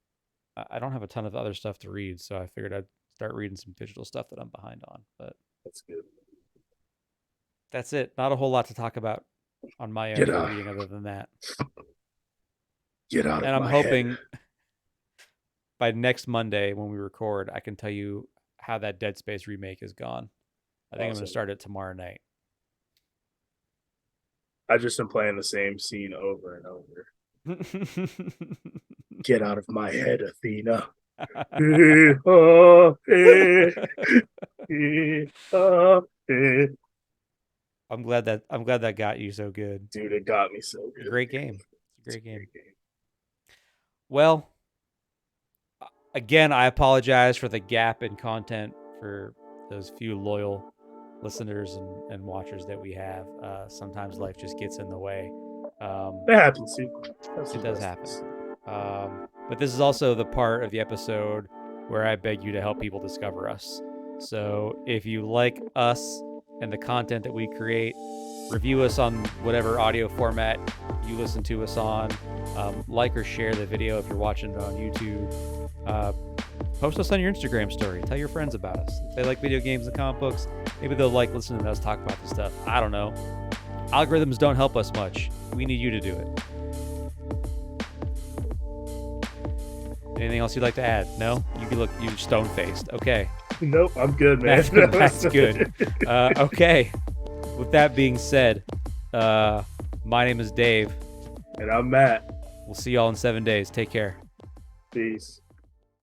I don't have a ton of other stuff to read, so I figured I'd start reading some digital stuff that I'm behind on. But that's good. That's it. Not a whole lot to talk about on my end for reading other than that. Get out of my head. And I'm hoping by next Monday when we record, I can tell you how that Dead Space remake is gone. I think I'm going to start it tomorrow night. I just been playing the same scene over and over. Get out of my head, Athena. I'm glad that got you so good. Dude, it got me so good. Great game. It's a great game. Well, again, I apologize for the gap in content for those few loyal listeners and watchers that we have. Sometimes life just gets in the way. That happens. It does happen. But this is also the part of the episode where I beg you to help people discover us. So if you like us and the content that we create, review us on whatever audio format you listen to us on. Like or share the video if you're watching it on YouTube. Post us on your Instagram story. Tell your friends about us. If they like video games and comic books, maybe they'll like listening to us talk about this stuff. I don't know. Algorithms don't help us much. We need you to do it. Anything else you'd like to add? No? You stone-faced. Okay. Nope, I'm good, man. That's good. Okay. With that being said, my name is Dave. And I'm Matt. We'll see y'all in 7 days. Take care. Peace.